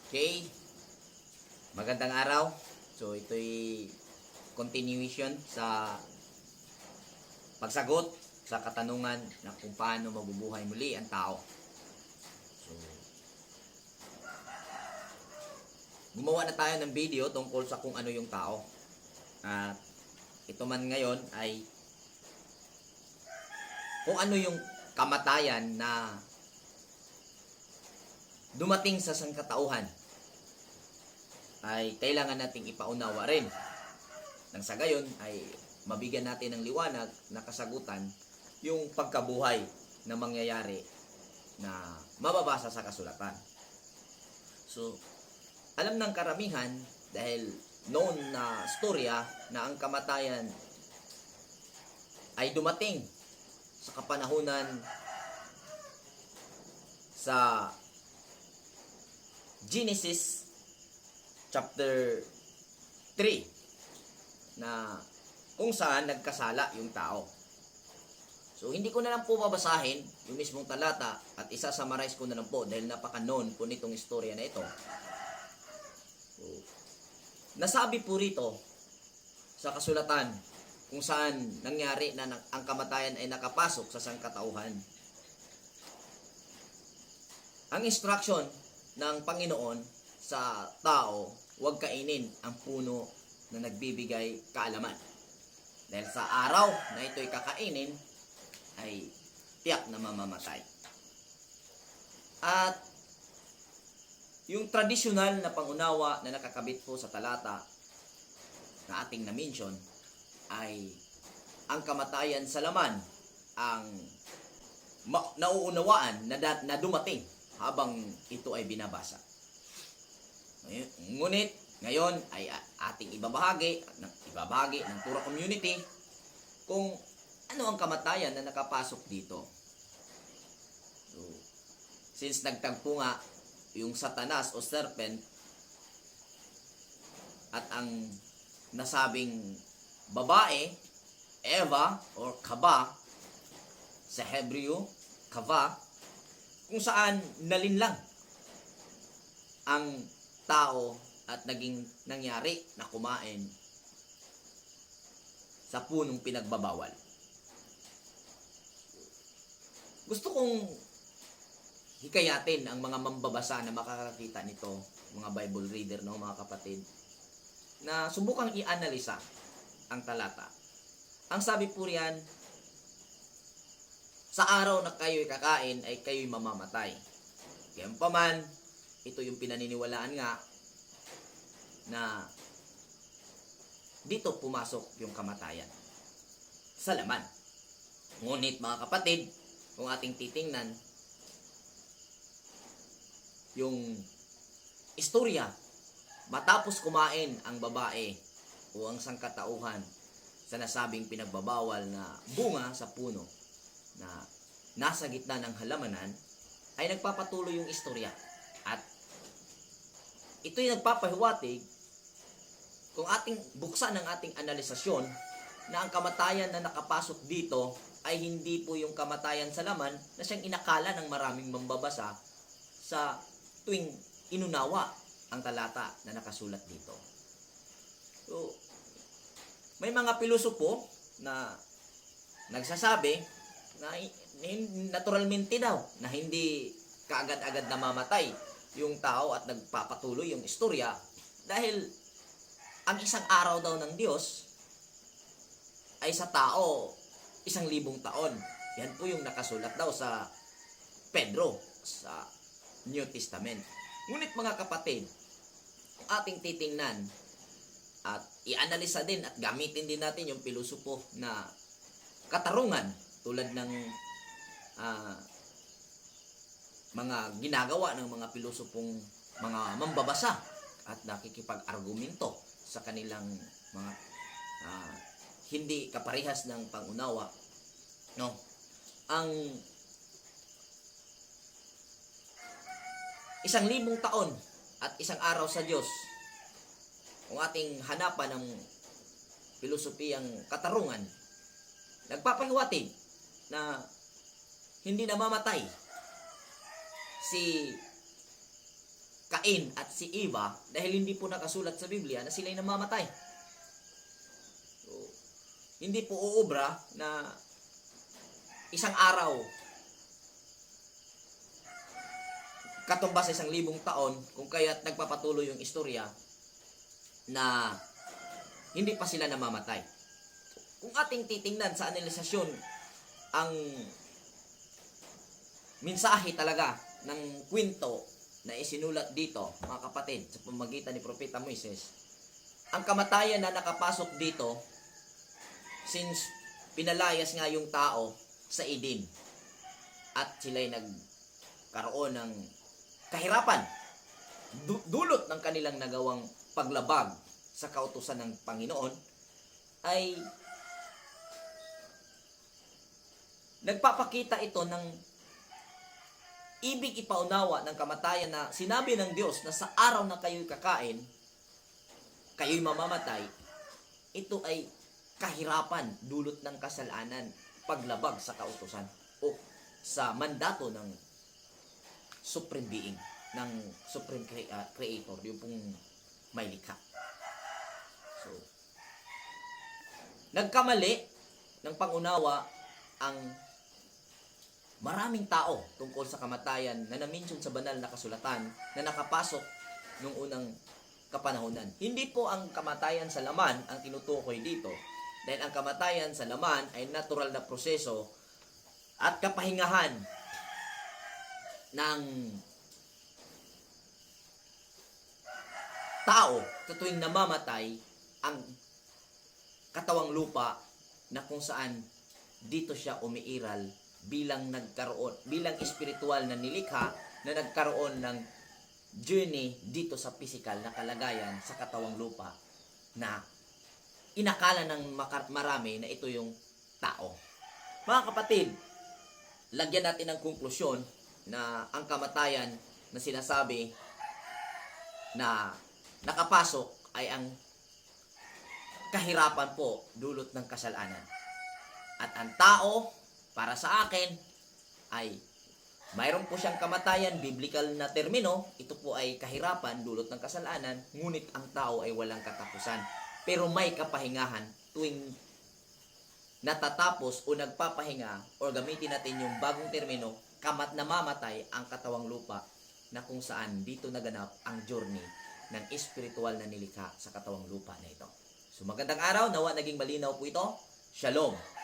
Okay, magandang araw. So ito'y continuation sa pagsagot sa katanungan na kung paano mabubuhay muli ang tao. So gumawa na tayo ng video tungkol sa kung ano yung tao. At ito man ngayon ay kung ano yung kamatayan na dumating sa sangkatauhan ay kailangan nating ipaunawa rin. Nang sa gayon ay mabigyan natin ng liwanag na kasagutan yung pagkabuhay na mangyayari na mababasa sa kasulatan. So, alam ng karamihan dahil known na storya na ang kamatayan ay dumating sa kapanahunan sa Genesis chapter 3 na kung saan nagkasala yung tao. So hindi ko na lang po babasahin yung mismong talata at isa-summarize ko na lang po dahil napaka-known po nitong istorya na ito. So, nasabi po rito sa kasulatan kung saan nangyari na ang kamatayan ay nakapasok sa sangkatauhan. Ang instruction ng Panginoon sa tao, huwag kainin ang puno na nagbibigay kaalaman. Dahil sa araw na ito'y kakainin, ay tiyak na mamamatay. At yung tradisyonal na pangunawa na nakakabit po sa talata na ating na-mention ay ang kamatayan sa laman ang nauunawaan na dumating habang ito ay binabasa. Ngunit ngayon ay ating ibabahagi ng Torah community kung ano ang kamatayan na nakapasok dito. So, since nagtagpo nga yung Satanas o serpent at ang nasabing babae, Eva or Kaba, sa Hebreo, Kava, kung saan nalinlang ang tao at naging nangyari na kumain sa punong pinagbabawal. Gusto kong hikayatin ang mga mambabasa na makakakita nito, mga Bible reader, no, mga kapatid, na subukang i-analisa ang talata. Ang sabi po riyan, sa araw na kayo'y kakain ay kayo'y mamamatay. Gayampaman, ito yung pinaniniwalaan nga na dito pumasok yung kamatayan sa laman. Ngunit mga kapatid, kung ating titingnan yung istorya, matapos kumain ang babae o ang sangkatauhan sa nasabing pinagbabawal na bunga sa puno na nasa gitna ng halamanan, ay nagpapatuloy yung istorya. At ito'y nagpapahiwatig kung ating buksan ng ating analisasyon na ang kamatayan na nakapasok dito ay hindi po yung kamatayan sa laman na siyang inakala ng maraming mambabasa sa tuwing inunawa ang talata na nakasulat dito. So, may mga pilosopo na nagsasabi na naturalmente daw na hindi kaagad-agad namamatay yung tao at nagpapatuloy yung istorya dahil ang isang araw daw ng Diyos ay sa tao 1,000 taon. Yan po yung nakasulat daw sa Pedro sa New Testament. Ngunit mga kapatid, ating titingnan at i-analisa din at gamitin din natin yung pilosopo na katarungan tulad ng mga ginagawa ng mga pilosopong mga mambabasa at nakikipag-argumento sa kanilang mga hindi kaparehas ng pangunawa, no? Ang 1,000 taon at isang araw sa Diyos, kung ating hanapan ng pilosopiyang katarungan, nagpapahiwatig na hindi namamatay si Cain at si Eva, dahil hindi po nakasulat sa Biblia na sila'y namamatay. So, hindi po uubra na isang araw katumbas sa 1,000 taon, kung kaya't nagpapatuloy yung istorya na hindi pa sila namamatay. Kung ating titingnan sa analisasyon ang mensahe talaga ng kwento na isinulat dito, mga kapatid, sa pamamagitan ni Propeta Moises, ang kamatayan na nakapasok dito since pinalayas nga yung tao sa Eden at sila'y nagkaroon ng kahirapan dulot ng kanilang nagawang paglabag sa kautusan ng Panginoon, ay nagpapakita ito ng ibig ipaunawa ng kamatayan na sinabi ng Diyos na sa araw na kayo'y kakain, kayo'y mamamatay. Ito ay kahirapan dulot ng kasalanan, paglabag sa kautusan o sa mandato ng supreme being, ng supreme creator, yung pong may likha. So, nagkamali ng pangunawa ang maraming tao tungkol sa kamatayan na na-mention sa banal na kasulatan na nakapasok nung unang kapanahonan. Hindi po ang kamatayan sa laman ang tinutukoy dito, dahil ang kamatayan sa laman ay natural na proseso at kapahingahan ng tao sa tuwing namamatay ang katawang lupa, na kung saan dito siya umiiral bilang espiritual na nilikha na nagkaroon ng journey dito sa physical na kalagayan sa katawang lupa, na inakala ng marami na ito yung tao. Mga kapatid, lagyan natin ng konklusyon na ang kamatayan na sinasabi na nakapasok ay ang kahirapan po dulot ng kasalanan. At ang tao, para sa akin, ay mayroon po siyang kamatayan, biblical na termino. Ito po ay kahirapan dulot ng kasalanan, ngunit ang tao ay walang katapusan. Pero may kapahingahan tuwing natatapos o nagpapahinga, o gamitin natin yung bagong termino, namamatay ang katawang lupa, na kung saan dito naganap ang journey ng espiritual na nilikha sa katawang lupa na ito. So magandang araw, nawa naging malinaw po ito. Shalom!